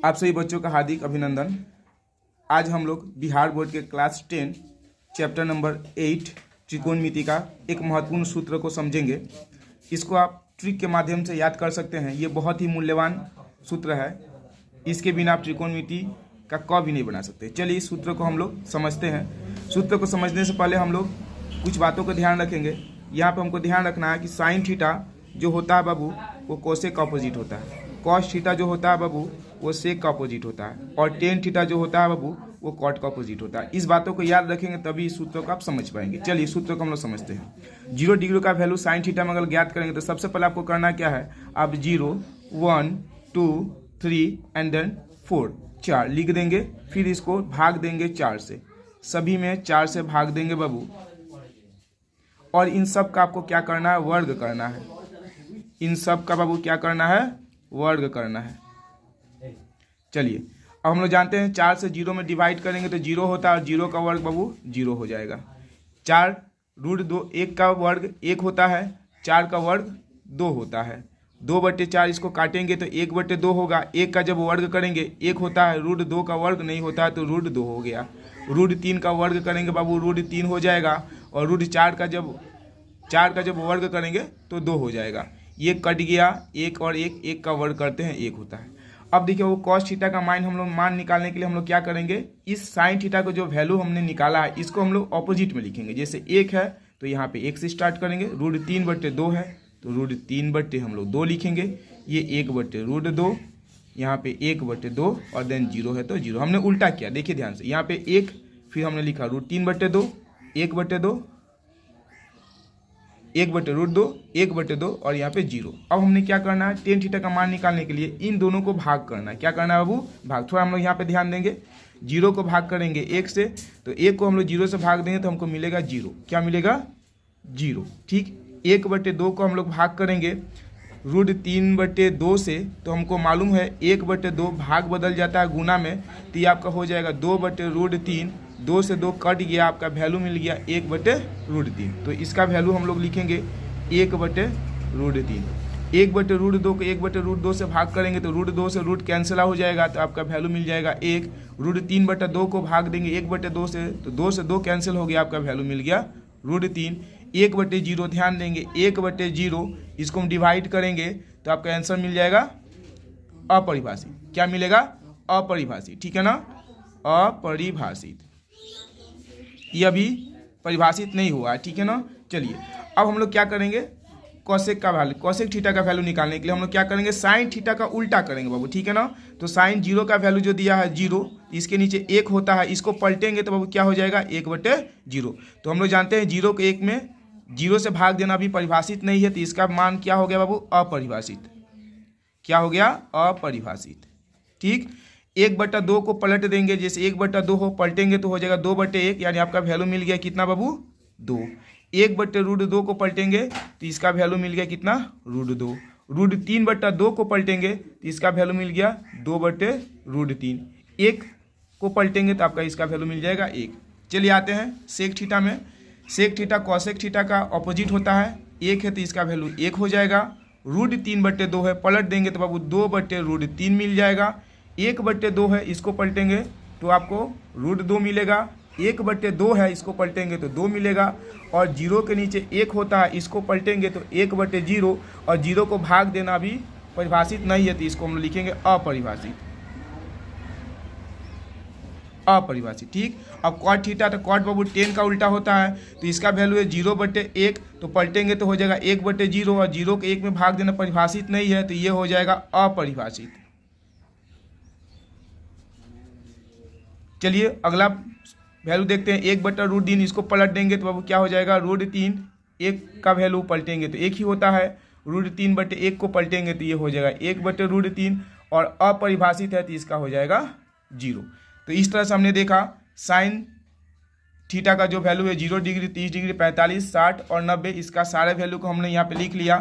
आप सभी बच्चों का हार्दिक अभिनंदन। आज हम लोग बिहार बोर्ड के क्लास 10 चैप्टर नंबर 8 त्रिकोणमिति का एक महत्वपूर्ण सूत्र को समझेंगे। इसको आप ट्रिक के माध्यम से याद कर सकते हैं। ये बहुत ही मूल्यवान सूत्र है। इसके बिना आप त्रिकोणमिति का क भी नहीं बना सकते। चलिए इस सूत्र को हम लोग समझते हैं। सूत्र को समझने से पहले हम लोग कुछ बातों का ध्यान रखेंगे। यहाँ पे हमको ध्यान रखना है कि साइन थीटा जो होता है बाबू वो कोसेक का अपोजिट होता है। कॉस थीटा जो होता है बाबू वो सेक का अपोजिट होता है। और टेन थीटा जो होता है बाबू वो कॉट का अपोजिट होता है। इस बातों को याद रखेंगे तभी इस सूत्र को आप समझ पाएंगे। चलिए सूत्र को हम लोग समझते हैं। 0 डिग्री का वैल्यू साइन थीटा में अगर ज्ञात करेंगे तो सबसे पहले आपको करना क्या है, आप 0, 1, 2, 3 एंड देन 4 4 लिख देंगे। फिर इसको भाग देंगे 4 से, सभी में 4 से भाग देंगे बाबू। और इन सब का आपको क्या करना है, वर्ग करना है। इन सब का बाबू क्या करना है, वर्ग करना है। चलिए अब हम लोग जानते हैं 4 से 0 में डिवाइड करेंगे तो 0 होता है और 0 का वर्ग बाबू 0 हो जाएगा। 4 रूट 2, 1 का वर्ग 1 होता है, 4 का वर्ग 2 होता है। 2/4 इसको काटेंगे तो 1/2 होगा। 1 का जब वर्ग करेंगे 1 होता है, रूट 2 का वर्ग नहीं होता है तो रूट 2 हो गया। रूट 3 का वर्ग करेंगे बाबू रूट 3 हो जाएगा। और रूट 4 का जब वर्ग करेंगे तो 2 हो जाएगा। ये कट गया, 1 और 1 का वर्ग करते हैं 1 होता है। अब देखिए वो कॉस थीटा का मान निकालने के लिए हम लोग क्या करेंगे, इस साइन थीटा को जो वैल्यू हमने निकाला है इसको हम लोग ऑपोजिट में लिखेंगे। जैसे 1 है तो यहाँ पे 1 से स्टार्ट करेंगे। रूट 3/2 है तो रूट 3 हम लोग 2 लिखेंगे। ये 1/√2, यहाँ पे 1/2 और देन 0 है तो 0। हमने उल्टा किया, देखिए ध्यान से। यहाँ पे 1, फिर हमने लिखा रूट 3/2, 1/2, 1/√2, 1/2 और यहाँ पे 0। अब हमने क्या करना है, टेन थीटा का मान निकालने के लिए इन दोनों को भाग करना है। क्या करना है बाबू, भाग। थोड़ा हम लोग यहाँ पे ध्यान देंगे। 0 को भाग करेंगे 1 से तो 1 को हम लोग 0 से भाग देंगे तो हमको मिलेगा 0। क्या मिलेगा, 0। ठीक। 1/2 को हम लोग भाग करेंगे रूट 3/2 से तो हमको मालूम है 1/2 भाग बदल जाता है गुना में, तो ये आपका हो जाएगा 2/√3। 2 से 2 कट गया, आपका वैल्यू मिल गया 1/√3। तो इसका वैल्यू हम लोग लिखेंगे 1/√3। 1/√2 को 1/√2 से भाग करेंगे तो रूट 2 से रूट कैंसिल हो जाएगा तो आपका वैल्यू मिल जाएगा 1। रूट 3/2 को भाग देंगे 1/2 से तो 2 से 2 कैंसिल हो गया, आपका वैल्यू मिल गया रूट 3। 1/0 ध्यान देंगे, 1/0 इसको हम डिवाइड करेंगे तो आपका आंसर मिल जाएगा अपरिभाषित। क्या मिलेगा, अपरिभाषित। ठीक है ना, अपरिभाषित। ये अभी परिभाषित नहीं हुआ है, ठीक है ना। चलिए अब हम लोग क्या करेंगे, कोसेक थीटा का वैल्यू निकालने के लिए हम लोग क्या करेंगे, साइन थीटा का उल्टा करेंगे बाबू। ठीक है ना। तो साइन 0 का वैल्यू जो दिया है 0, इसके नीचे 1 होता है, इसको पलटेंगे तो बाबू क्या हो जाएगा 1/0। तो हम लोग जानते हैं 0 को 1 में 0 से भाग देना अभी परिभाषित नहीं है, तो इसका मान क्या हो गया बाबू, अपरिभाषित। क्या हो गया, अपरिभाषित। ठीक। 1/2 को पलट देंगे, जैसे 1/2 हो पलटेंगे तो हो जाएगा 2/1, यानी आपका वैल्यू मिल गया कितना बाबू, 2। 1/√2 को पलटेंगे तो इसका वैल्यू मिल गया कितना, √2। रूट 3/2 को पलटेंगे तो इसका वैल्यू मिल गया 2/√3। 1 को पलटेंगे तो आपका इसका वैल्यू मिल जाएगा 1। चलिए आते हैं सेक थीटा में। सेक थीटा कॉसेक थीटा का ऑपोजिट होता है। 1 है तो इसका वैल्यू 1 हो जाएगा। रूट 3/2 है, पलट देंगे तो बाबू 2/√3 मिल जाएगा। 1/2 है, इसको पलटेंगे तो आपको रूट 2 मिलेगा। 1/2 है, इसको पलटेंगे तो 2 मिलेगा। और 0 के नीचे 1 होता है, इसको पलटेंगे तो 1/0 और 0 को भाग देना भी परिभाषित नहीं है, तो इसको हम लिखेंगे अपरिभाषित। अपरिभाषित। ठीक। अब कॉट थीटा, तो कॉट बाबू 10 का उल्टा होता है, तो इसका वैल्यू है 0/1, तो पलटेंगे तो हो जाएगा 1/0 और 0 के 1 में भाग देना परिभाषित नहीं है, तो ये हो जाएगा अपरिभाषित। चलिए अगला वैल्यू देखते हैं 1/√3, इसको पलट देंगे तो बाबू क्या हो जाएगा, √3। 1 का वैल्यू पलटेंगे तो 1 ही होता है। रूट 3/1 को पलटेंगे तो ये हो जाएगा 1/√3 और अपरिभाषित है तो इसका हो जाएगा 0। तो इस तरह से हमने देखा साइन थीटा का जो वैल्यू है 0 डिग्री, 30 डिग्री, 45, 60 और 90, इसका सारे वैल्यू को हमने यहाँ पे लिख लिया।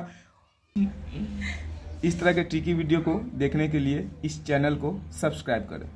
इस तरह के ट्रिकी वीडियो को देखने के लिए इस चैनल को सब्सक्राइब करें।